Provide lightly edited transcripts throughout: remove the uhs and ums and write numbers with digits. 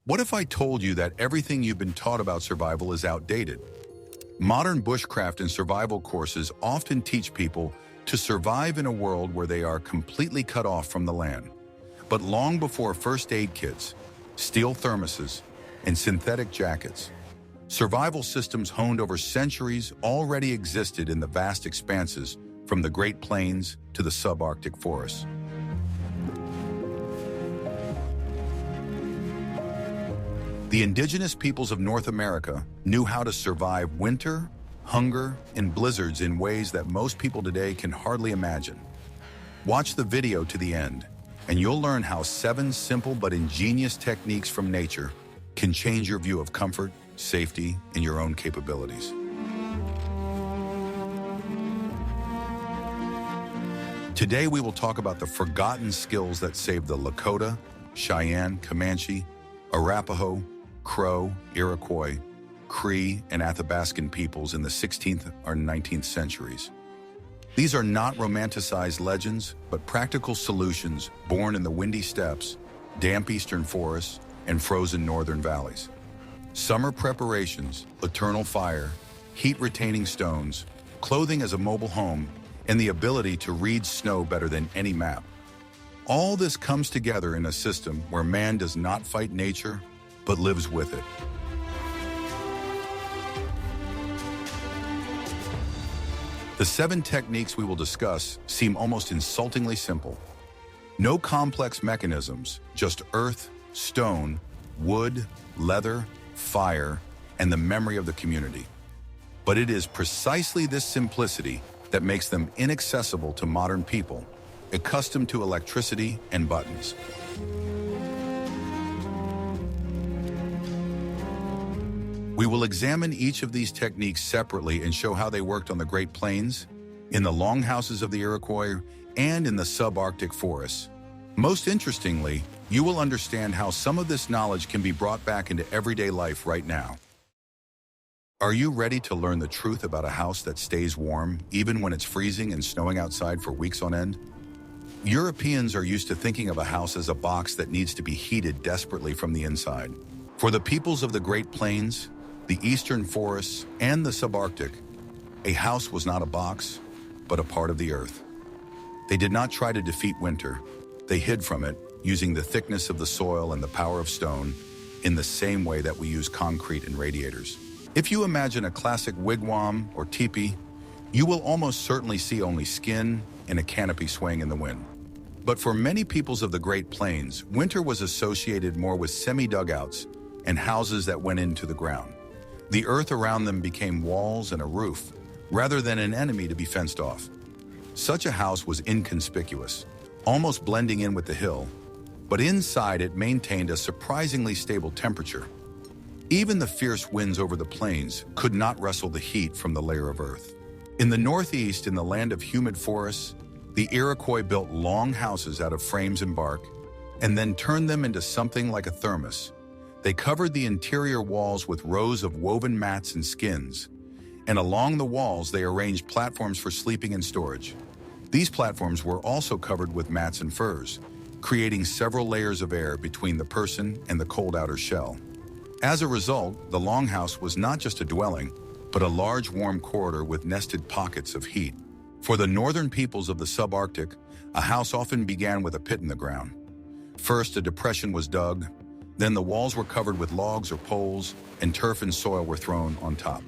What if I told you that everything you've been taught about survival is outdated? Modern bushcraft and survival courses often teach people to survive in a world where they are completely cut off from the land. But long before first aid kits, steel thermoses, and synthetic jackets, survival systems honed over centuries already existed in the vast expanses from the Great Plains to the subarctic forests. The indigenous peoples of North America knew how to survive winter, hunger, and blizzards in ways that most people today can hardly imagine. Watch the video to the end, and you'll learn how 7 simple but ingenious techniques from nature can change your view of comfort, safety, and your own capabilities. Today we will talk about the forgotten skills that saved the Lakota, Cheyenne, Comanche, Arapaho, Crow, Iroquois, Cree, and Athabascan peoples in the 16th or 19th centuries. These are not romanticized legends, but practical solutions born in the windy steppes, damp eastern forests, and frozen northern valleys. Summer preparations, eternal fire, heat-retaining stones, clothing as a mobile home, and the ability to read snow better than any map. All this comes together in a system where man does not fight nature, but lives with it. The 7 techniques we will discuss seem almost insultingly simple. No complex mechanisms, just earth, stone, wood, leather, fire, and the memory of the community. But it is precisely this simplicity that makes them inaccessible to modern people, accustomed to electricity and buttons. We will examine each of these techniques separately and show how they worked on the Great Plains, in the longhouses of the Iroquois, and in the subarctic forests. Most interestingly, you will understand how some of this knowledge can be brought back into everyday life right now. Are you ready to learn the truth about a house that stays warm, even when it's freezing and snowing outside for weeks on end? Europeans are used to thinking of a house as a box that needs to be heated desperately from the inside. For the peoples of the Great Plains, the eastern forests, and the subarctic, a house was not a box, but a part of the earth. They did not try to defeat winter. They hid from it, using the thickness of the soil and the power of stone in the same way that we use concrete and radiators. If you imagine a classic wigwam or teepee, you will almost certainly see only skin and a canopy swaying in the wind. But for many peoples of the Great Plains, winter was associated more with semi-dugouts and houses that went into the ground. The earth around them became walls and a roof, rather than an enemy to be fenced off. Such a house was inconspicuous, almost blending in with the hill, but inside it maintained a surprisingly stable temperature. Even the fierce winds over the plains could not wrestle the heat from the layer of earth. In the northeast, in the land of humid forests, the Iroquois built long houses out of frames and bark, and then turned them into something like a thermos. They covered the interior walls with rows of woven mats and skins, and along the walls they arranged platforms for sleeping and storage. These platforms were also covered with mats and furs, creating several layers of air between the person and the cold outer shell. As a result, the longhouse was not just a dwelling, but a large warm corridor with nested pockets of heat. For the northern peoples of the subarctic, a house often began with a pit in the ground. First, a depression was dug, then the walls were covered with logs or poles, and turf and soil were thrown on top.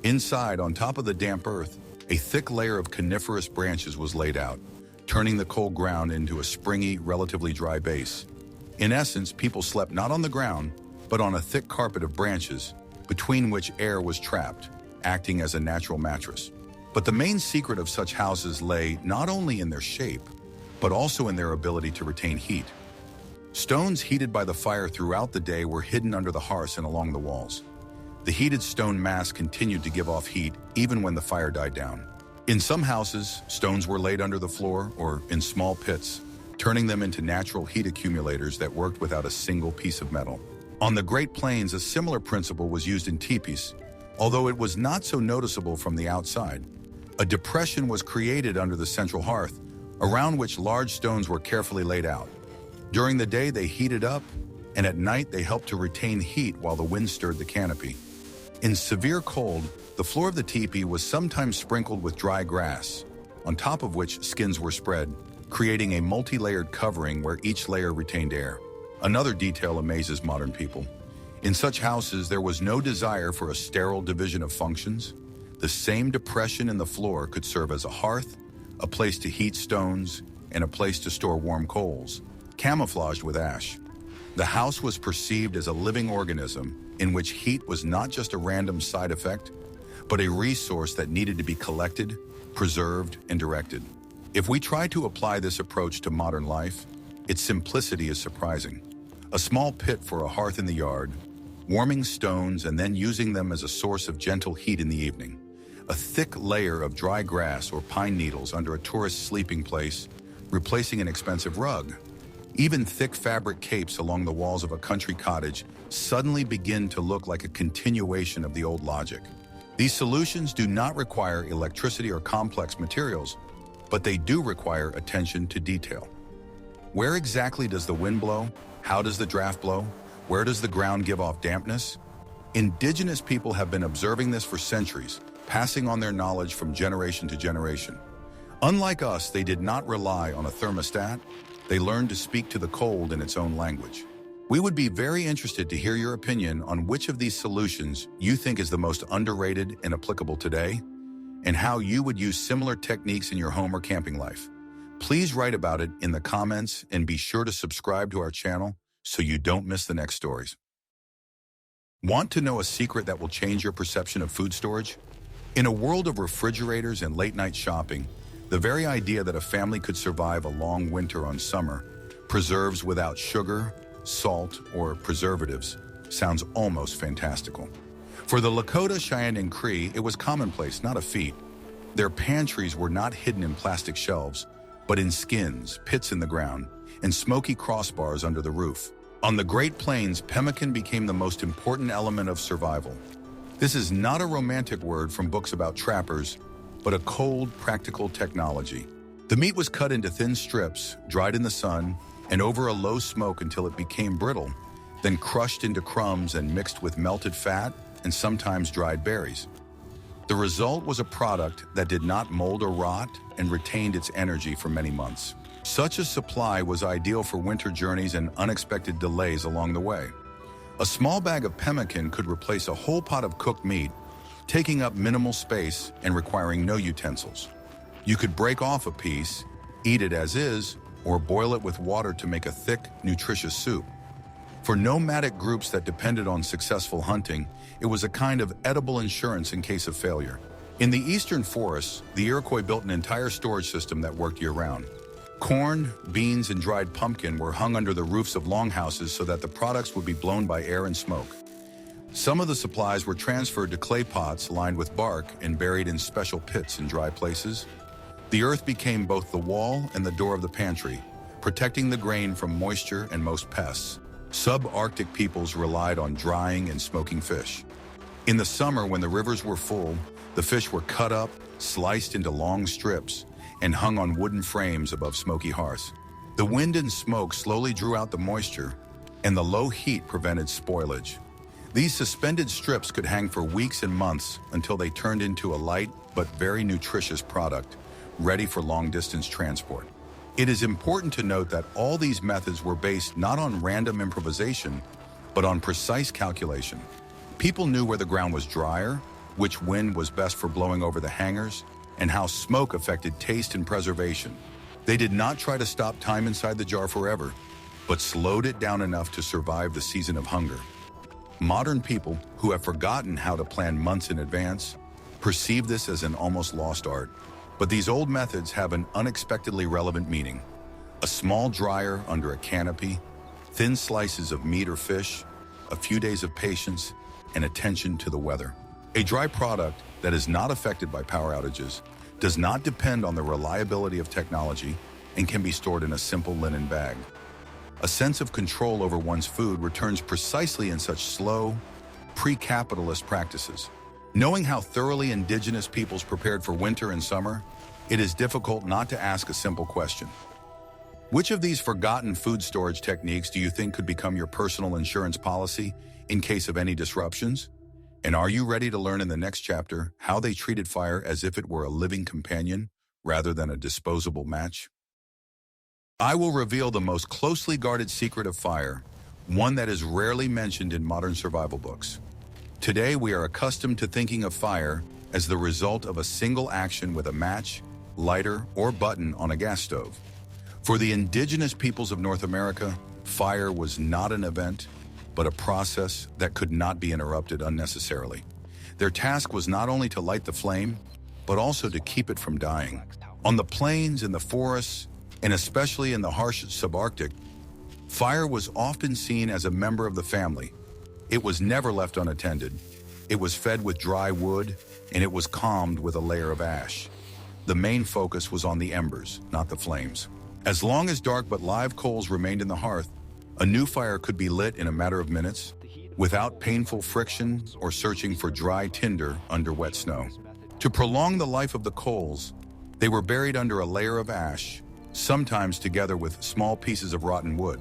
Inside, on top of the damp earth, a thick layer of coniferous branches was laid out, turning the cold ground into a springy, relatively dry base. In essence, people slept not on the ground, but on a thick carpet of branches, between which air was trapped, acting as a natural mattress. But the main secret of such houses lay not only in their shape, but also in their ability to retain heat. Stones heated by the fire throughout the day were hidden under the hearths and along the walls. The heated stone mass continued to give off heat even when the fire died down. In some houses, stones were laid under the floor or in small pits, turning them into natural heat accumulators that worked without a single piece of metal. On the Great Plains, a similar principle was used in teepees, although it was not so noticeable from the outside. A depression was created under the central hearth, around which large stones were carefully laid out. During the day, they heated up, and at night they helped to retain heat while the wind stirred the canopy. In severe cold, the floor of the teepee was sometimes sprinkled with dry grass, on top of which skins were spread, creating a multi-layered covering where each layer retained air. Another detail amazes modern people. In such houses, there was no desire for a sterile division of functions. The same depression in the floor could serve as a hearth, a place to heat stones, and a place to store warm coals, camouflaged with ash. The house was perceived as a living organism in which heat was not just a random side effect, but a resource that needed to be collected, preserved, and directed. If we try to apply this approach to modern life, its simplicity is surprising. A small pit for a hearth in the yard, warming stones and then using them as a source of gentle heat in the evening. A thick layer of dry grass or pine needles under a tourist's sleeping place, replacing an expensive rug. Even thick fabric capes along the walls of a country cottage suddenly begin to look like a continuation of the old logic. These solutions do not require electricity or complex materials, but they do require attention to detail. Where exactly does the wind blow? How does the draft blow? Where does the ground give off dampness? Indigenous people have been observing this for centuries, passing on their knowledge from generation to generation. Unlike us, they did not rely on a thermostat. They learned to speak to the cold in its own language. We would be very interested to hear your opinion on which of these solutions you think is the most underrated and applicable today, and how you would use similar techniques in your home or camping life. Please write about it in the comments and be sure to subscribe to our channel so you don't miss the next stories. Want to know a secret that will change your perception of food storage? In a world of refrigerators and late-night shopping, the very idea that a family could survive a long winter on summer, preserves without sugar, salt, or preservatives, sounds almost fantastical. For the Lakota, Cheyenne, and Cree, it was commonplace, not a feat. Their pantries were not hidden in plastic shelves, but in skins, pits in the ground, and smoky crossbars under the roof. On the Great Plains, pemmican became the most important element of survival. This is not a romantic word from books about trappers, but a cold, practical technology. The meat was cut into thin strips, dried in the sun, and over a low smoke until it became brittle, then crushed into crumbs and mixed with melted fat and sometimes dried berries. The result was a product that did not mold or rot and retained its energy for many months. Such a supply was ideal for winter journeys and unexpected delays along the way. A small bag of pemmican could replace a whole pot of cooked meat, taking up minimal space and requiring no utensils. You could break off a piece, eat it as is, or boil it with water to make a thick, nutritious soup. For nomadic groups that depended on successful hunting, it was a kind of edible insurance in case of failure. In the eastern forests, the Iroquois built an entire storage system that worked year-round. Corn, beans, and dried pumpkin were hung under the roofs of longhouses so that the products would be blown by air and smoke. Some of the supplies were transferred to clay pots lined with bark and buried in special pits in dry places. The earth became both the wall and the door of the pantry, protecting the grain from moisture and most pests. Subarctic peoples relied on drying and smoking fish. In the summer, when the rivers were full, the fish were cut up, sliced into long strips, and hung on wooden frames above smoky hearths. The wind and smoke slowly drew out the moisture, and the low heat prevented spoilage. These suspended strips could hang for weeks and months until they turned into a light but very nutritious product, ready for long-distance transport. It is important to note that all these methods were based not on random improvisation, but on precise calculation. People knew where the ground was drier, which wind was best for blowing over the hangers, and how smoke affected taste and preservation. They did not try to stop time inside the jar forever, but slowed it down enough to survive the season of hunger. Modern people, who have forgotten how to plan months in advance, perceive this as an almost lost art. But these old methods have an unexpectedly relevant meaning. A small dryer under a canopy, thin slices of meat or fish, a few days of patience, and attention to the weather. A dry product that is not affected by power outages, does not depend on the reliability of technology, and can be stored in a simple linen bag. A sense of control over one's food returns precisely in such slow, pre-capitalist practices. Knowing how thoroughly indigenous peoples prepared for winter and summer, it is difficult not to ask a simple question. Which of these forgotten food storage techniques do you think could become your personal insurance policy in case of any disruptions? And are you ready to learn in the next chapter how they treated fire as if it were a living companion rather than a disposable match? I will reveal the most closely guarded secret of fire, one that is rarely mentioned in modern survival books. Today, we are accustomed to thinking of fire as the result of a single action with a match, lighter, or button on a gas stove. For the indigenous peoples of North America, fire was not an event, but a process that could not be interrupted unnecessarily. Their task was not only to light the flame, but also to keep it from dying. On the plains, in the forests, and especially in the harsh subarctic, fire was often seen as a member of the family. It was never left unattended. It was fed with dry wood, and it was calmed with a layer of ash. The main focus was on the embers, not the flames. As long as dark but live coals remained in the hearth, a new fire could be lit in a matter of minutes, without painful friction or searching for dry tinder under wet snow. To prolong the life of the coals, they were buried under a layer of ash, sometimes together with small pieces of rotten wood.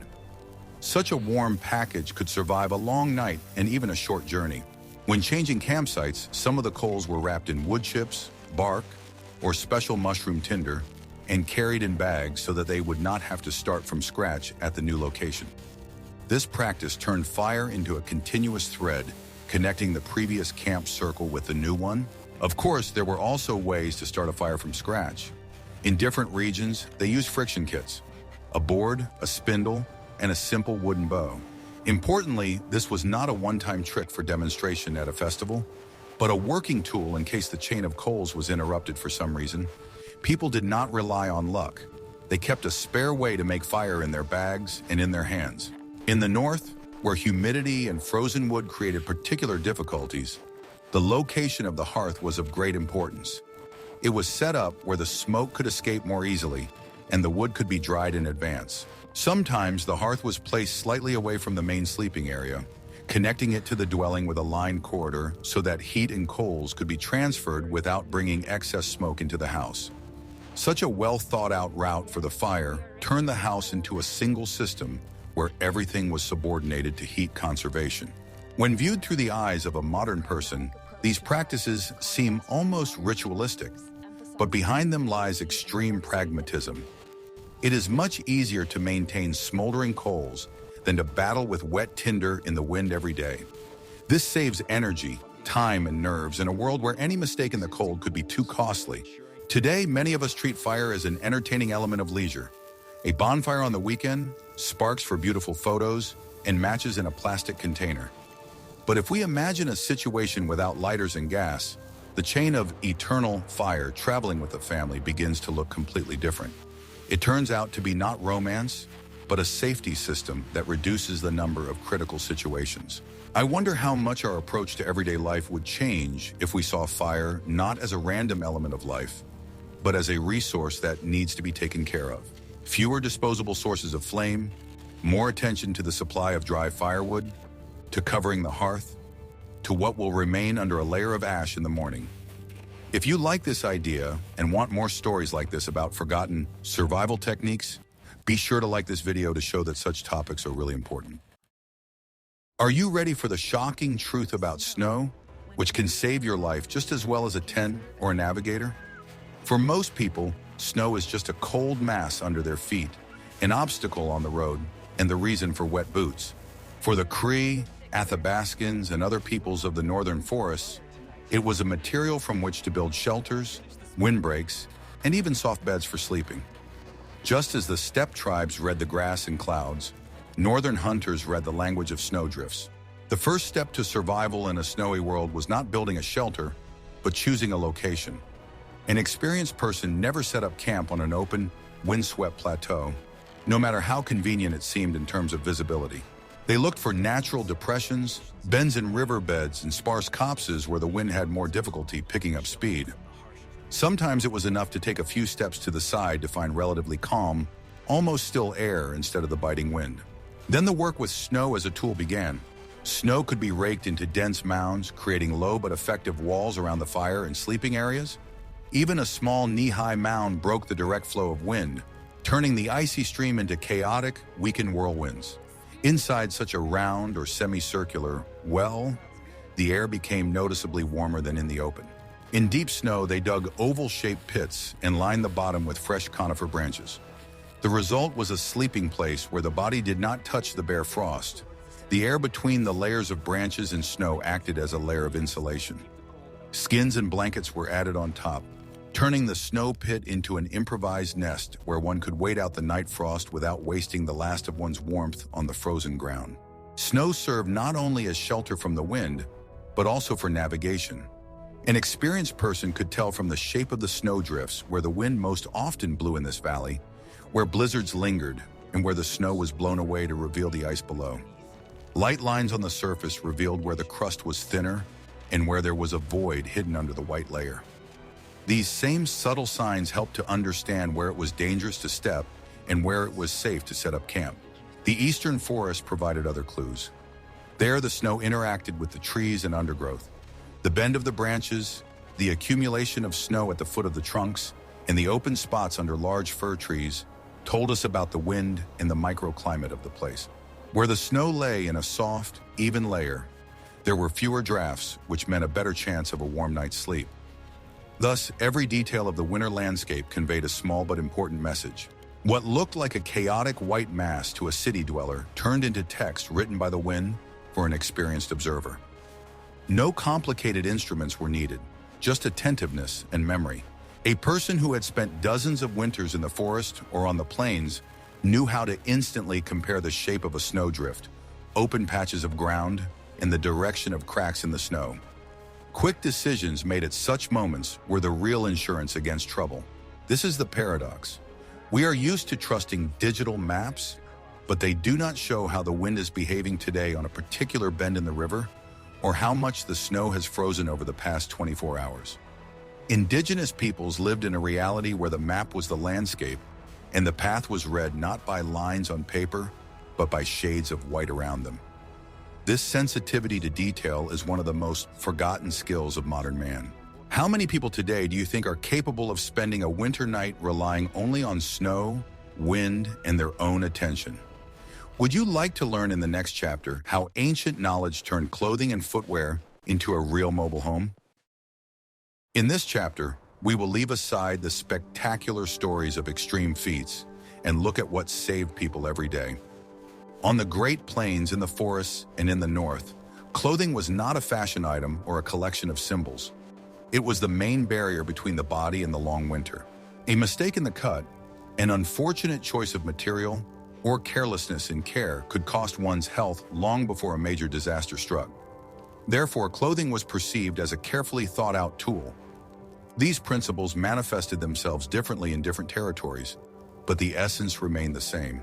Such a warm package could survive a long night and even a short journey. When changing campsites, some of the coals were wrapped in wood chips, bark, or special mushroom tinder, and carried in bags so that they would not have to start from scratch at the new location. This practice turned fire into a continuous thread, connecting the previous camp circle with the new one. Of course, there were also ways to start a fire from scratch. In different regions, they used friction kits, a board, a spindle, and a simple wooden bow. Importantly, this was not a one-time trick for demonstration at a festival, but a working tool in case the chain of coals was interrupted for some reason. People did not rely on luck. They kept a spare way to make fire in their bags and in their hands. In the north, where humidity and frozen wood created particular difficulties, the location of the hearth was of great importance. It was set up where the smoke could escape more easily, and the wood could be dried in advance. Sometimes the hearth was placed slightly away from the main sleeping area, connecting it to the dwelling with a lined corridor so that heat and coals could be transferred without bringing excess smoke into the house. Such a well-thought-out route for the fire turned the house into a single system where everything was subordinated to heat conservation. When viewed through the eyes of a modern person, these practices seem almost ritualistic, but behind them lies extreme pragmatism. It is much easier to maintain smoldering coals than to battle with wet tinder in the wind every day. This saves energy, time, and nerves in a world where any mistake in the cold could be too costly. Today, many of us treat fire as an entertaining element of leisure. A bonfire on the weekend, sparks for beautiful photos, and matches in a plastic container. But if we imagine a situation without lighters and gas, the chain of eternal fire traveling with the family begins to look completely different. It turns out to be not romance, but a safety system that reduces the number of critical situations. I wonder how much our approach to everyday life would change if we saw fire not as a random element of life, but as a resource that needs to be taken care of. Fewer disposable sources of flame, more attention to the supply of dry firewood, to covering the hearth, to what will remain under a layer of ash in the morning. If you like this idea and want more stories like this about forgotten survival techniques, be sure to like this video to show that such topics are really important. Are you ready for the shocking truth about snow, which can save your life just as well as a tent or a navigator? For most people, snow is just a cold mass under their feet, an obstacle on the road, and the reason for wet boots. For the Cree, Athabascans, and other peoples of the northern forests, it was a material from which to build shelters, windbreaks, and even soft beds for sleeping. Just as the steppe tribes read the grass and clouds, northern hunters read the language of snowdrifts. The first step to survival in a snowy world was not building a shelter, but choosing a location. An experienced person never set up camp on an open, windswept plateau, no matter how convenient it seemed in terms of visibility. They looked for natural depressions, bends in riverbeds, and sparse copses where the wind had more difficulty picking up speed. Sometimes it was enough to take a few steps to the side to find relatively calm, almost still air instead of the biting wind. Then the work with snow as a tool began. Snow could be raked into dense mounds, creating low but effective walls around the fire and sleeping areas. Even a small knee-high mound broke the direct flow of wind, turning the icy stream into chaotic, weakened whirlwinds. Inside such a round or semicircular well, the air became noticeably warmer than in the open. In deep snow, they dug oval-shaped pits and lined the bottom with fresh conifer branches. The result was a sleeping place where the body did not touch the bare frost. The air between the layers of branches and snow acted as a layer of insulation. Skins and blankets were added on top, turning the snow pit into an improvised nest where one could wait out the night frost without wasting the last of one's warmth on the frozen ground. Snow served not only as shelter from the wind, but also for navigation. An experienced person could tell from the shape of the snowdrifts where the wind most often blew in this valley, where blizzards lingered, and where the snow was blown away to reveal the ice below. Light lines on the surface revealed where the crust was thinner and where there was a void hidden under the white layer. These same subtle signs helped to understand where it was dangerous to step and where it was safe to set up camp. The eastern forest provided other clues. There, the snow interacted with the trees and undergrowth. The bend of the branches, the accumulation of snow at the foot of the trunks, and the open spots under large fir trees told us about the wind and the microclimate of the place. Where the snow lay in a soft, even layer, there were fewer drafts, which meant a better chance of a warm night's sleep. Thus, every detail of the winter landscape conveyed a small but important message. What looked like a chaotic white mass to a city dweller turned into text written by the wind for an experienced observer. No complicated instruments were needed, just attentiveness and memory. A person who had spent dozens of winters in the forest or on the plains knew how to instantly compare the shape of a snowdrift, open patches of ground, and the direction of cracks in the snow. Quick decisions made at such moments were the real insurance against trouble. This is the paradox. We are used to trusting digital maps, but they do not show how the wind is behaving today on a particular bend in the river, or how much the snow has frozen over the past 24 hours. Indigenous peoples lived in a reality where the map was the landscape, and the path was read not by lines on paper, but by shades of white around them. This sensitivity to detail is one of the most forgotten skills of modern man. How many people today do you think are capable of spending a winter night relying only on snow, wind, and their own attention? Would you like to learn in the next chapter how ancient knowledge turned clothing and footwear into a real mobile home? In this chapter, we will leave aside the spectacular stories of extreme feats and look at what saved people every day. On the Great Plains, in the forests, and in the north, clothing was not a fashion item or a collection of symbols. It was the main barrier between the body and the long winter. A mistake in the cut, an unfortunate choice of material, or carelessness in care could cost one's health long before a major disaster struck. Therefore, clothing was perceived as a carefully thought-out tool. These principles manifested themselves differently in different territories, but the essence remained the same.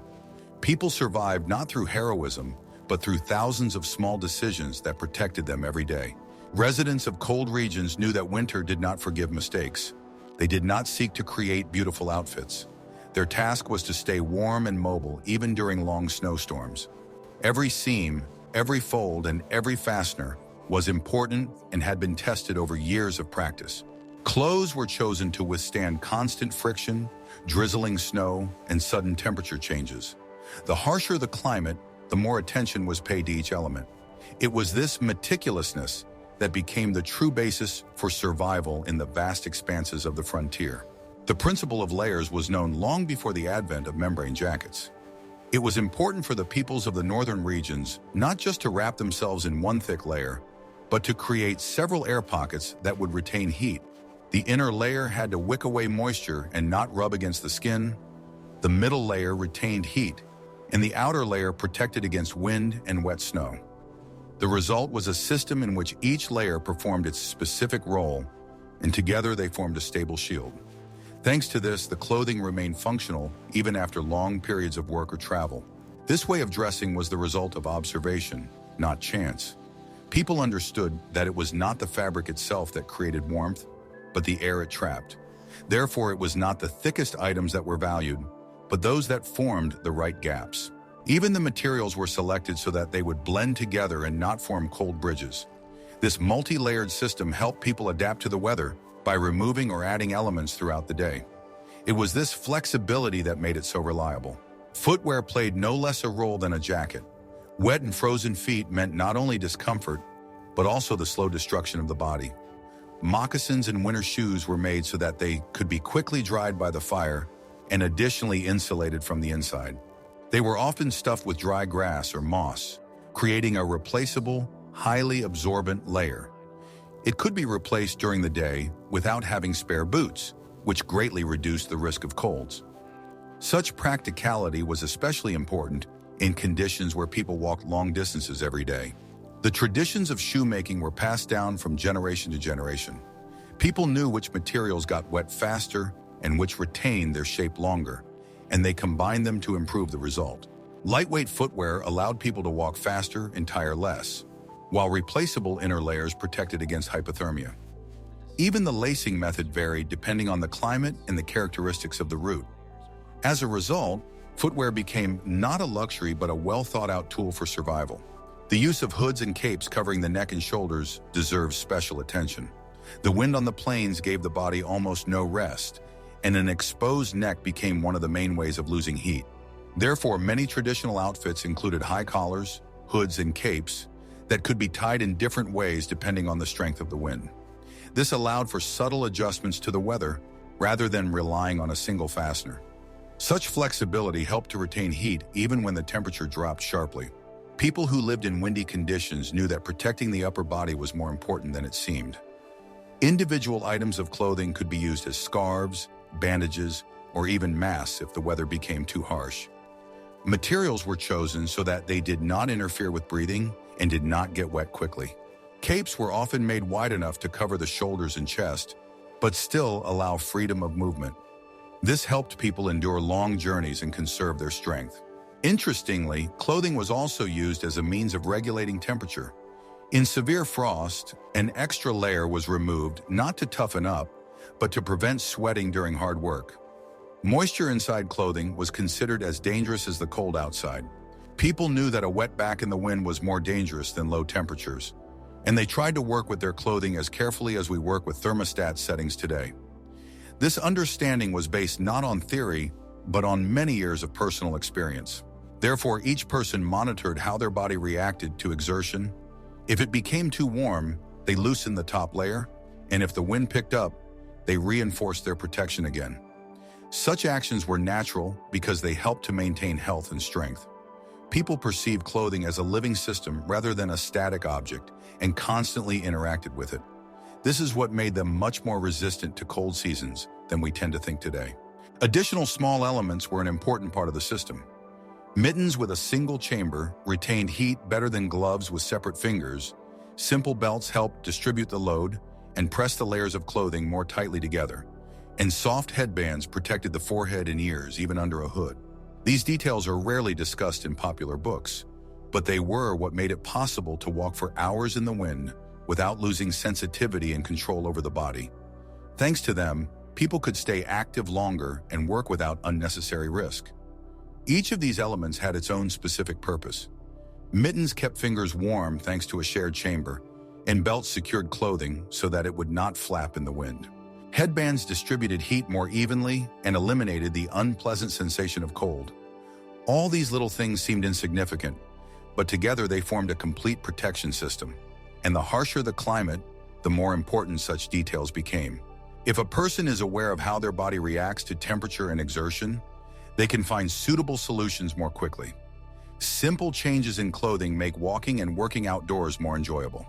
People survived not through heroism, but through thousands of small decisions that protected them every day. Residents of cold regions knew that winter did not forgive mistakes. They did not seek to create beautiful outfits. Their task was to stay warm and mobile even during long snowstorms. Every seam, every fold, and every fastener was important and had been tested over years of practice. Clothes were chosen to withstand constant friction, drizzling snow, and sudden temperature changes. The harsher the climate, the more attention was paid to each element. It was this meticulousness that became the true basis for survival in the vast expanses of the frontier. The principle of layers was known long before the advent of membrane jackets. It was important for the peoples of the northern regions not just to wrap themselves in one thick layer, but to create several air pockets that would retain heat. The inner layer had to wick away moisture and not rub against the skin. The middle layer retained heat, and the outer layer protected against wind and wet snow. The result was a system in which each layer performed its specific role, and together they formed a stable shield. Thanks to this, the clothing remained functional even after long periods of work or travel. This way of dressing was the result of observation, not chance. People understood that it was not the fabric itself that created warmth, but the air it trapped. Therefore, it was not the thickest items that were valued, but those that formed the right gaps. Even the materials were selected so that they would blend together and not form cold bridges. This multi-layered system helped people adapt to the weather by removing or adding elements throughout the day. It was this flexibility that made it so reliable. Footwear played no less a role than a jacket. Wet and frozen feet meant not only discomfort, but also the slow destruction of the body. Moccasins and winter shoes were made so that they could be quickly dried by the fire and additionally insulated from the inside. They were often stuffed with dry grass or moss, creating a replaceable, highly absorbent layer. It could be replaced during the day without having spare boots, which greatly reduced the risk of colds. Such practicality was especially important in conditions where people walked long distances every day. The traditions of shoemaking were passed down from generation to generation. People knew which materials got wet faster and which retained their shape longer, and they combined them to improve the result. Lightweight footwear allowed people to walk faster and tire less, while replaceable inner layers protected against hypothermia. Even the lacing method varied depending on the climate and the characteristics of the route. As a result, footwear became not a luxury but a well-thought-out tool for survival. The use of hoods and capes covering the neck and shoulders deserves special attention. The wind on the plains gave the body almost no rest, and an exposed neck became one of the main ways of losing heat. Therefore, many traditional outfits included high collars, hoods, and capes that could be tied in different ways depending on the strength of the wind. This allowed for subtle adjustments to the weather rather than relying on a single fastener. Such flexibility helped to retain heat even when the temperature dropped sharply. People who lived in windy conditions knew that protecting the upper body was more important than it seemed. Individual items of clothing could be used as scarves, bandages, or even masks if the weather became too harsh. Materials were chosen so that they did not interfere with breathing and did not get wet quickly. Capes were often made wide enough to cover the shoulders and chest, but still allow freedom of movement. This helped people endure long journeys and conserve their strength. Interestingly, clothing was also used as a means of regulating temperature. In severe frost, an extra layer was removed not to toughen up, but to prevent sweating during hard work. Moisture inside clothing was considered as dangerous as the cold outside. People knew that a wet back in the wind was more dangerous than low temperatures, and they tried to work with their clothing as carefully as we work with thermostat settings today. This understanding was based not on theory, but on many years of personal experience. Therefore, each person monitored how their body reacted to exertion. If it became too warm, they loosened the top layer, and if the wind picked up, they reinforced their protection again. Such actions were natural because they helped to maintain health and strength. People perceived clothing as a living system rather than a static object and constantly interacted with it. This is what made them much more resistant to cold seasons than we tend to think today. Additional small elements were an important part of the system. Mittens with a single chamber retained heat better than gloves with separate fingers. Simple belts helped distribute the load and press the layers of clothing more tightly together. And soft headbands protected the forehead and ears even under a hood. These details are rarely discussed in popular books, but they were what made it possible to walk for hours in the wind without losing sensitivity and control over the body. Thanks to them, people could stay active longer and work without unnecessary risk. Each of these elements had its own specific purpose. Mittens kept fingers warm thanks to a shared chamber, and belts secured clothing so that it would not flap in the wind. Headbands distributed heat more evenly and eliminated the unpleasant sensation of cold. All these little things seemed insignificant, but together they formed a complete protection system. And the harsher the climate, the more important such details became. If a person is aware of how their body reacts to temperature and exertion, they can find suitable solutions more quickly. Simple changes in clothing make walking and working outdoors more enjoyable.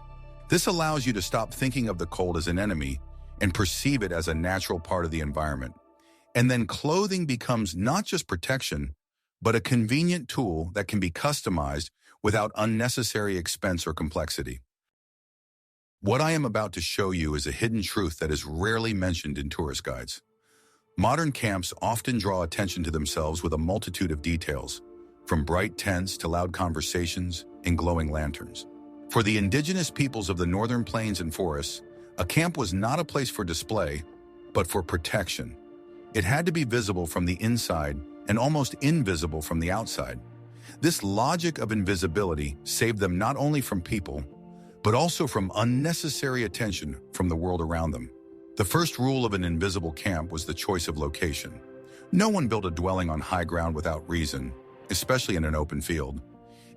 This allows you to stop thinking of the cold as an enemy and perceive it as a natural part of the environment. And then clothing becomes not just protection, but a convenient tool that can be customized without unnecessary expense or complexity. What I am about to show you is a hidden truth that is rarely mentioned in tourist guides. Modern camps often draw attention to themselves with a multitude of details, from bright tents to loud conversations and glowing lanterns. For the indigenous peoples of the northern plains and forests, a camp was not a place for display, but for protection. It had to be visible from the inside and almost invisible from the outside. This logic of invisibility saved them not only from people, but also from unnecessary attention from the world around them. The first rule of an invisible camp was the choice of location. No one built a dwelling on high ground without reason, especially in an open field.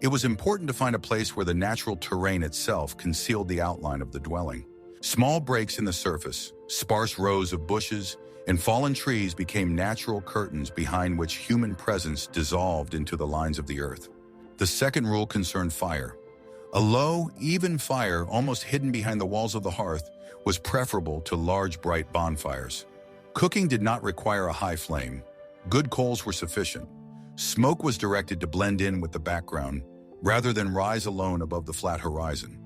It was important to find a place where the natural terrain itself concealed the outline of the dwelling. Small breaks in the surface, sparse rows of bushes, and fallen trees became natural curtains behind which human presence dissolved into the lines of the earth. The second rule concerned fire. A low, even fire, almost hidden behind the walls of the hearth, was preferable to large, bright bonfires. Cooking did not require a high flame. Good coals were sufficient. Smoke was directed to blend in with the background, rather than rise alone above the flat horizon.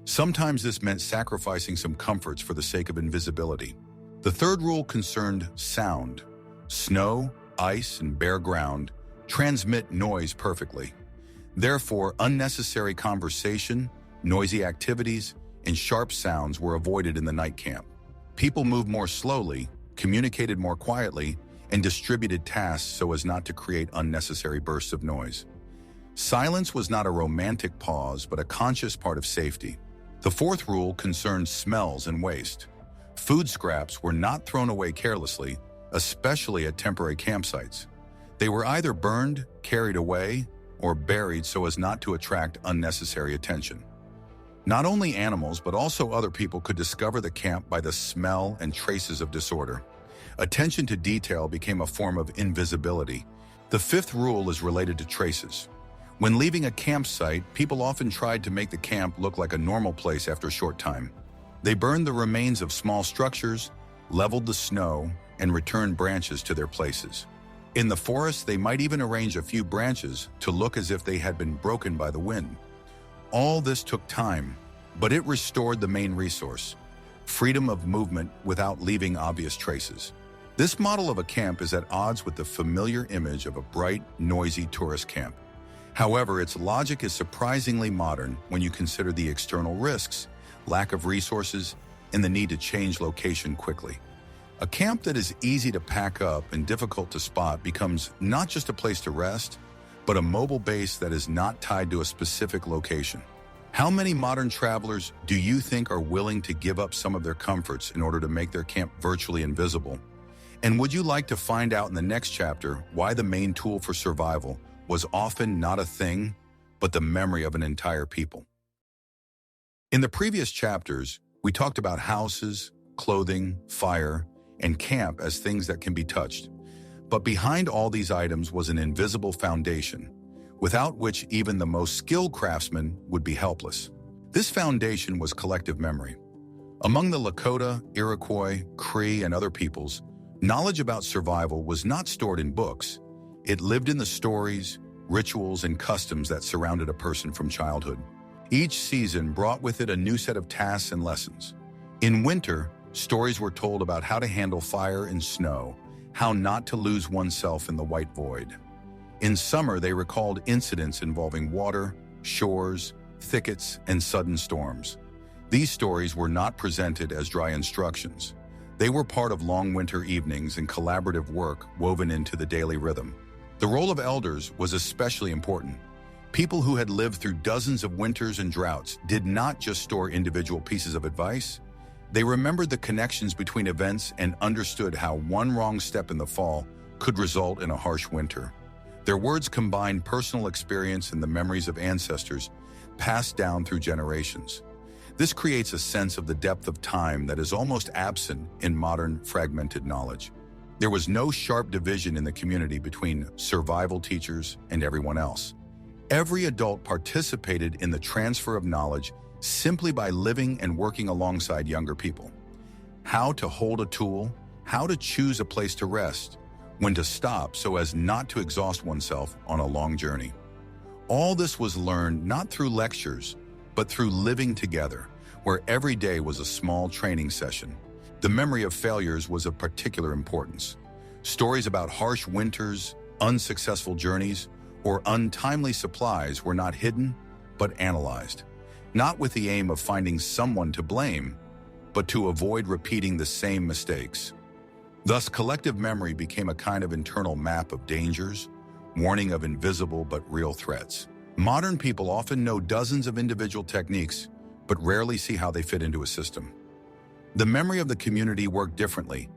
Sometimes this meant sacrificing some comforts for the sake of invisibility. The third rule concerned sound. Snow, ice, and bare ground transmit noise perfectly. Therefore, unnecessary conversation, noisy activities, and sharp sounds were avoided in the night camp. People moved more slowly, communicated more quietly, and distributed tasks so as not to create unnecessary bursts of noise. Silence was not a romantic pause, but a conscious part of safety. The fourth rule concerned smells and waste. Food scraps were not thrown away carelessly, especially at temporary campsites. They were either burned, carried away, or buried so as not to attract unnecessary attention. Not only animals, but also other people could discover the camp by the smell and traces of disorder. Attention to detail became a form of invisibility. The fifth rule is related to traces. When leaving a campsite, people often tried to make the camp look like a normal place after a short time. They burned the remains of small structures, leveled the snow, and returned branches to their places. In the forest, they might even arrange a few branches to look as if they had been broken by the wind. All this took time, but it restored the main resource: freedom of movement without leaving obvious traces. This model of a camp is at odds with the familiar image of a bright, noisy tourist camp. However, its logic is surprisingly modern when you consider the external risks, lack of resources, and the need to change location quickly. A camp that is easy to pack up and difficult to spot becomes not just a place to rest, but a mobile base that is not tied to a specific location. How many modern travelers do you think are willing to give up some of their comforts in order to make their camp virtually invisible? And would you like to find out in the next chapter why the main tool for survival was often not a thing, but the memory of an entire people? In the previous chapters, we talked about houses, clothing, fire, and camp as things that can be touched. But behind all these items was an invisible foundation, without which even the most skilled craftsman would be helpless. This foundation was collective memory. Among the Lakota, Iroquois, Cree, and other peoples, knowledge about survival was not stored in books. It lived in the stories, rituals, and customs that surrounded a person from childhood. Each season brought with it a new set of tasks and lessons. In winter, stories were told about how to handle fire and snow, how not to lose oneself in the white void. In summer, they recalled incidents involving water, shores, thickets, and sudden storms. These stories were not presented as dry instructions. They were part of long winter evenings and collaborative work woven into the daily rhythm. The role of elders was especially important. People who had lived through dozens of winters and droughts did not just store individual pieces of advice. They remembered the connections between events and understood how one wrong step in the fall could result in a harsh winter. Their words combined personal experience and the memories of ancestors passed down through generations. This creates a sense of the depth of time that is almost absent in modern fragmented knowledge. There was no sharp division in the community between survival teachers and everyone else. Every adult participated in the transfer of knowledge simply by living and working alongside younger people. How to hold a tool, how to choose a place to rest, when to stop so as not to exhaust oneself on a long journey. All this was learned not through lectures, but through living together, where every day was a small training session. The memory of failures was of particular importance. Stories about harsh winters, unsuccessful journeys, or untimely supplies were not hidden, but analyzed. Not with the aim of finding someone to blame, but to avoid repeating the same mistakes. Thus, collective memory became a kind of internal map of dangers, warning of invisible but real threats. Modern people often know dozens of individual techniques, but rarely see how they fit into a system. The memory of the community worked differently.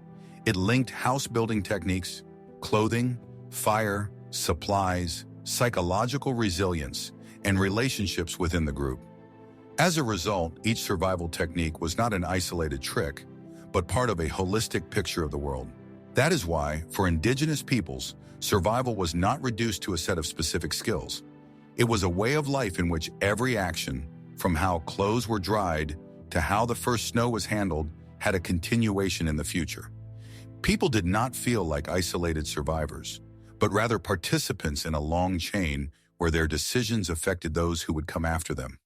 It linked house-building techniques, clothing, fire, supplies, psychological resilience, and relationships within the group. As a result, each survival technique was not an isolated trick, but part of a holistic picture of the world. That is why, for indigenous peoples, survival was not reduced to a set of specific skills. It was a way of life in which every action, from how clothes were dried to how the first snow was handled, had a continuation in the future. People did not feel like isolated survivors, but rather participants in a long chain where their decisions affected those who would come after them.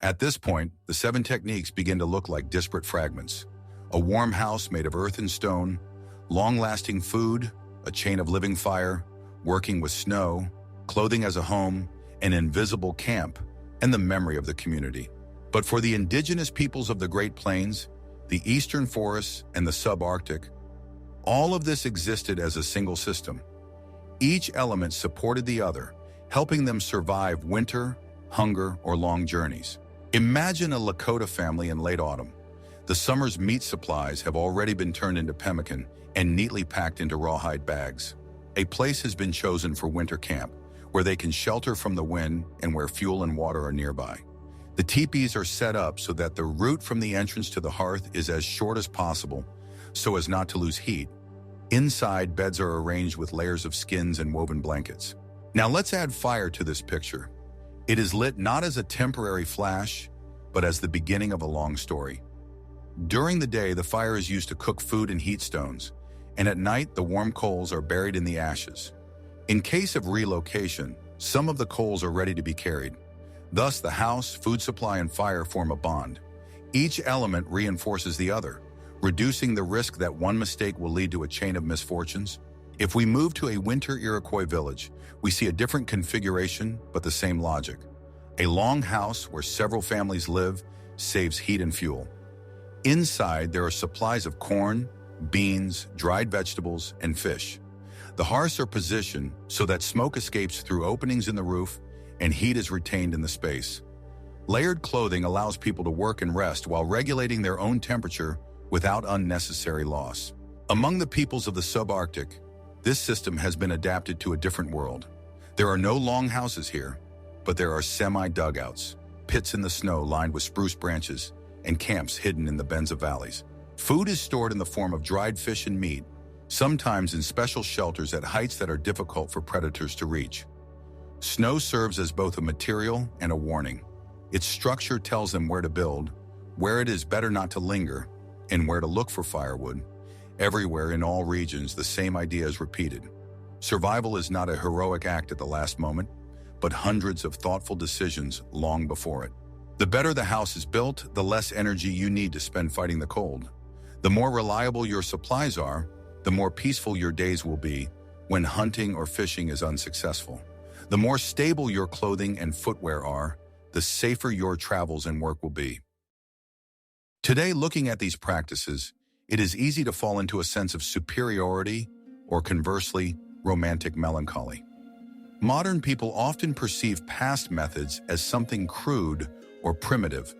At this point, the 7 techniques begin to look like disparate fragments. A warm house made of earth and stone, long-lasting food, a chain of living fire, working with snow, clothing as a home, an invisible camp, and the memory of the community. But for the indigenous peoples of the Great Plains, the eastern forests, and the subarctic, all of this existed as a single system. Each element supported the other, helping them survive winter, hunger, or long journeys. Imagine a Lakota family in late autumn. The summer's meat supplies have already been turned into pemmican and neatly packed into rawhide bags. A place has been chosen for winter camp, where they can shelter from the wind and where fuel and water are nearby. The teepees are set up so that the route from the entrance to the hearth is as short as possible, so as not to lose heat. Inside, beds are arranged with layers of skins and woven blankets. Now let's add fire to this picture. It is lit not as a temporary flash, but as the beginning of a long story. During the day, the fire is used to cook food and heat stones, and at night, the warm coals are buried in the ashes. In case of relocation, some of the coals are ready to be carried. Thus, the house, food supply, and fire form a bond. Each element reinforces the other, reducing the risk that one mistake will lead to a chain of misfortunes. If we move to a winter Iroquois village, we see a different configuration, but the same logic. A long house where several families live saves heat and fuel. Inside, there are supplies of corn, beans, dried vegetables, and fish. The hearths are positioned so that smoke escapes through openings in the roof and heat is retained in the space. Layered clothing allows people to work and rest while regulating their own temperature without unnecessary loss. Among the peoples of the subarctic, this system has been adapted to a different world. There are no long houses here, but there are semi-dugouts, pits in the snow lined with spruce branches, and camps hidden in the bends of valleys. Food is stored in the form of dried fish and meat, sometimes in special shelters at heights that are difficult for predators to reach. Snow serves as both a material and a warning. Its structure tells them where to build, where it is better not to linger, and where to look for firewood. Everywhere in all regions, the same idea is repeated. Survival is not a heroic act at the last moment, but hundreds of thoughtful decisions long before it. The better the house is built, the less energy you need to spend fighting the cold. The more reliable your supplies are, the more peaceful your days will be when hunting or fishing is unsuccessful. The more stable your clothing and footwear are, the safer your travels and work will be. Today, looking at these practices, it is easy to fall into a sense of superiority or, conversely, romantic melancholy. Modern people often perceive past methods as something crude or primitive,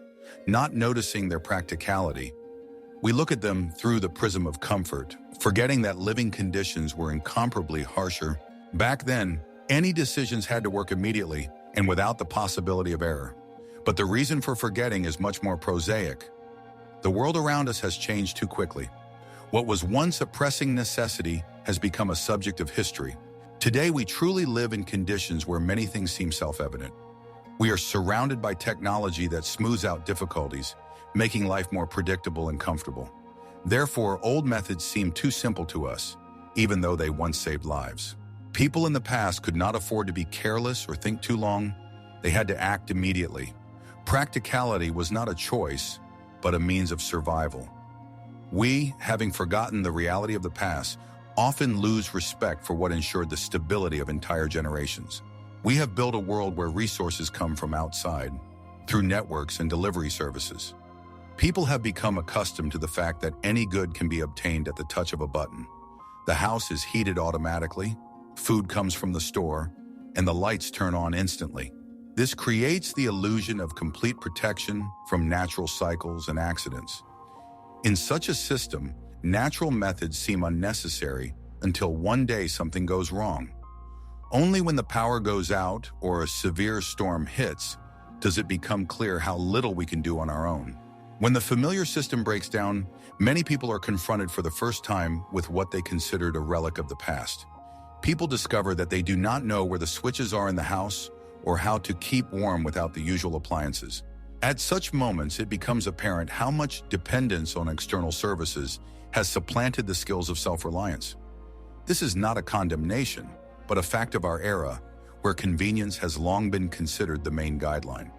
not noticing their practicality. We look at them through the prism of comfort, forgetting that living conditions were incomparably harsher. Back then, any decisions had to work immediately and without the possibility of error. But the reason for forgetting is much more prosaic. The world around us has changed too quickly. What was once a pressing necessity has become a subject of history. Today, we truly live in conditions where many things seem self-evident. We are surrounded by technology that smooths out difficulties, making life more predictable and comfortable. Therefore, old methods seem too simple to us, even though they once saved lives. People in the past could not afford to be careless or think too long. They had to act immediately. Practicality was not a choice, but a means of survival. We, having forgotten the reality of the past, often lose respect for what ensured the stability of entire generations. We have built a world where resources come from outside, through networks and delivery services. People have become accustomed to the fact that any good can be obtained at the touch of a button. The house is heated automatically, food comes from the store, and the lights turn on instantly. This creates the illusion of complete protection from natural cycles and accidents. In such a system, natural methods seem unnecessary until one day something goes wrong. Only when the power goes out or a severe storm hits does it become clear how little we can do on our own. When the familiar system breaks down, many people are confronted for the first time with what they considered a relic of the past. People discover that they do not know where the switches are in the house or how to keep warm without the usual appliances. At such moments, it becomes apparent how much dependence on external services has supplanted the skills of self-reliance. This is not a condemnation, but a fact of our era, where convenience has long been considered the main guideline.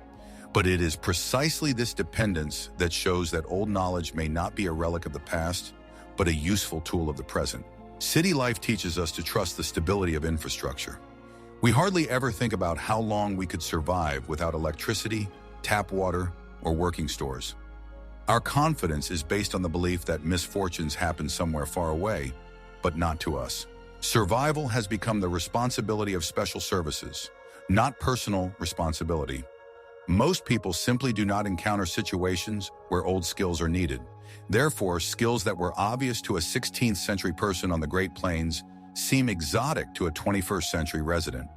But it is precisely this dependence that shows that old knowledge may not be a relic of the past, but a useful tool of the present. City life teaches us to trust the stability of infrastructure. We hardly ever think about how long we could survive without electricity, tap water, or working stores. Our confidence is based on the belief that misfortunes happen somewhere far away, but not to us. Survival has become the responsibility of special services, not personal responsibility. Most people simply do not encounter situations where old skills are needed. Therefore, skills that were obvious to a 16th century person on the Great Plains seem exotic to a 21st century resident.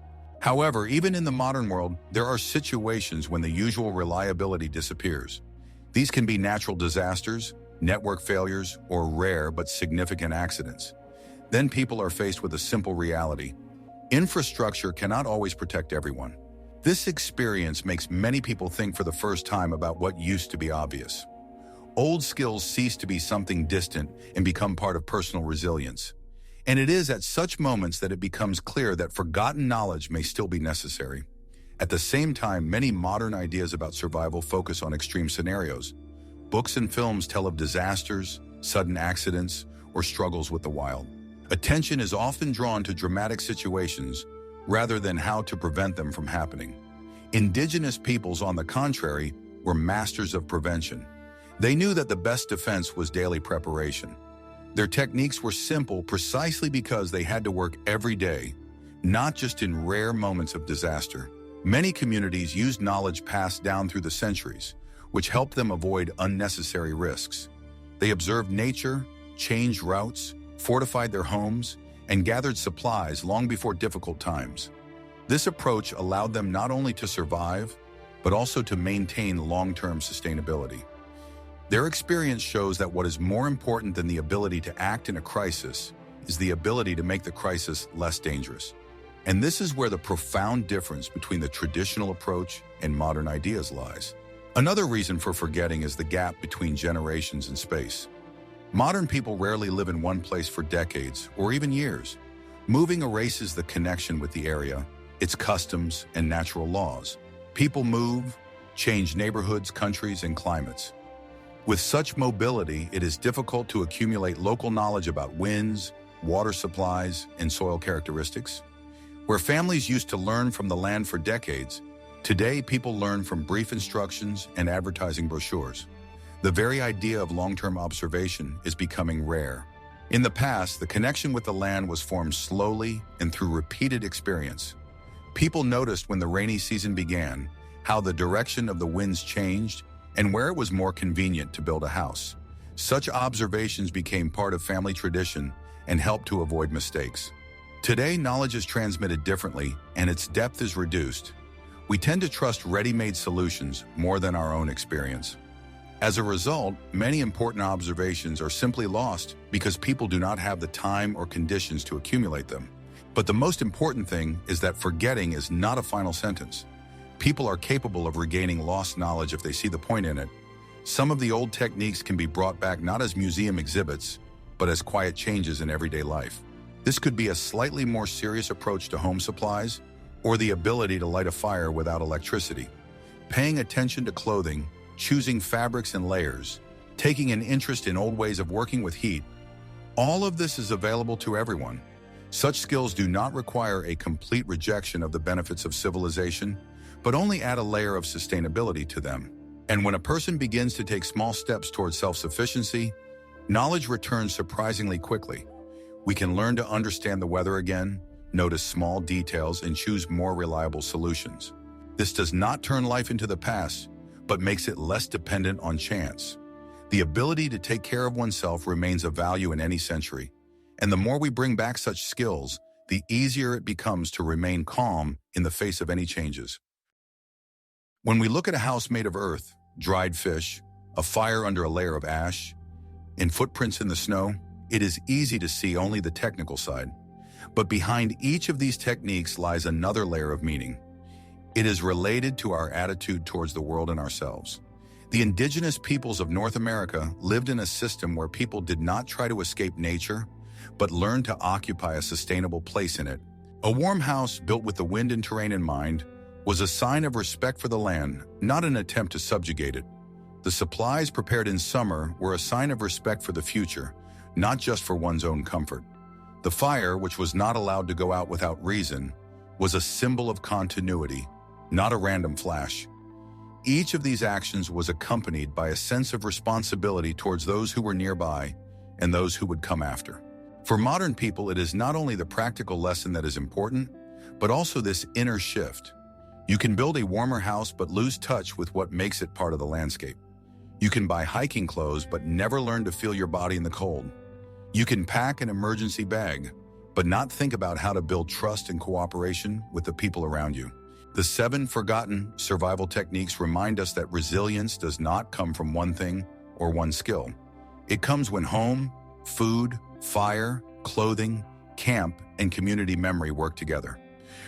However, even in the modern world, there are situations when the usual reliability disappears. These can be natural disasters, network failures, or rare but significant accidents. Then people are faced with a simple reality. Infrastructure cannot always protect everyone. This experience makes many people think for the first time about what used to be obvious. Old skills cease to be something distant and become part of personal resilience. And it is at such moments that it becomes clear that forgotten knowledge may still be necessary. At the same time, many modern ideas about survival focus on extreme scenarios. Books and films tell of disasters, sudden accidents, or struggles with the wild. Attention is often drawn to dramatic situations rather than how to prevent them from happening. Indigenous peoples, on the contrary, were masters of prevention. They knew that the best defense was daily preparation. Their techniques were simple precisely because they had to work every day, not just in rare moments of disaster. Many communities used knowledge passed down through the centuries, which helped them avoid unnecessary risks. They observed nature, changed routes, fortified their homes, and gathered supplies long before difficult times. This approach allowed them not only to survive, but also to maintain long-term sustainability. Their experience shows that what is more important than the ability to act in a crisis is the ability to make the crisis less dangerous. And this is where the profound difference between the traditional approach and modern ideas lies. Another reason for forgetting is the gap between generations and space. Modern people rarely live in one place for decades or even years. Moving erases the connection with the area, its customs, and natural laws. People move, change neighborhoods, countries, and climates. With such mobility, it is difficult to accumulate local knowledge about winds, water supplies, and soil characteristics. Where families used to learn from the land for decades, today people learn from brief instructions and advertising brochures. The very idea of long-term observation is becoming rare. In the past, the connection with the land was formed slowly and through repeated experience. People noticed when the rainy season began, how the direction of the winds changed, and where it was more convenient to build a house. Such observations became part of family tradition and helped to avoid mistakes. Today, knowledge is transmitted differently and its depth is reduced. We tend to trust ready-made solutions more than our own experience. As a result, many important observations are simply lost because people do not have the time or conditions to accumulate them. But the most important thing is that forgetting is not a final sentence. People are capable of regaining lost knowledge if they see the point in it. Some of the old techniques can be brought back not as museum exhibits, but as quiet changes in everyday life. This could be a slightly more serious approach to home supplies, or the ability to light a fire without electricity. Paying attention to clothing, choosing fabrics and layers, taking an interest in old ways of working with heat. All of this is available to everyone. Such skills do not require a complete rejection of the benefits of civilization, but only add a layer of sustainability to them. And when a person begins to take small steps towards self-sufficiency, knowledge returns surprisingly quickly. We can learn to understand the weather again, notice small details, and choose more reliable solutions. This does not turn life into the past, but makes it less dependent on chance. The ability to take care of oneself remains a value in any century, and the more we bring back such skills, the easier it becomes to remain calm in the face of any changes. When we look at a house made of earth, dried fish, a fire under a layer of ash, and footprints in the snow, it is easy to see only the technical side. But behind each of these techniques lies another layer of meaning. It is related to our attitude towards the world and ourselves. The indigenous peoples of North America lived in a system where people did not try to escape nature, but learned to occupy a sustainable place in it. A warm house built with the wind and terrain in mind was a sign of respect for the land, not an attempt to subjugate it. The supplies prepared in summer were a sign of respect for the future, not just for one's own comfort. The fire, which was not allowed to go out without reason, was a symbol of continuity, not a random flash. Each of these actions was accompanied by a sense of responsibility towards those who were nearby and those who would come after. For modern people, it is not only the practical lesson that is important, but also this inner shift. You can build a warmer house but lose touch with what makes it part of the landscape. You can buy hiking clothes but never learn to feel your body in the cold. You can pack an emergency bag, but not think about how to build trust and cooperation with the people around you. The 7 forgotten survival techniques remind us that resilience does not come from one thing or one skill. It comes when home, food, fire, clothing, camp, and community memory work together.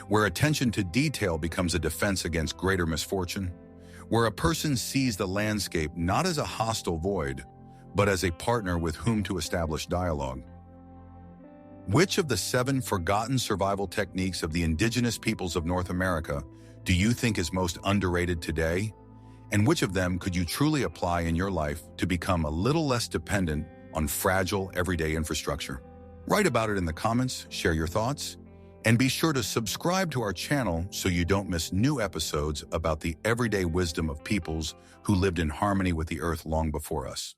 Where attention to detail becomes a defense against greater misfortune. Where a person sees the landscape not as a hostile void, but as a partner with whom to establish dialogue. Which of the 7 forgotten survival techniques of the indigenous peoples of North America do you think is most underrated today? And which of them could you truly apply in your life to become a little less dependent on fragile everyday infrastructure? Write about it in the comments, share your thoughts, and be sure to subscribe to our channel so you don't miss new episodes about the everyday wisdom of peoples who lived in harmony with the earth long before us.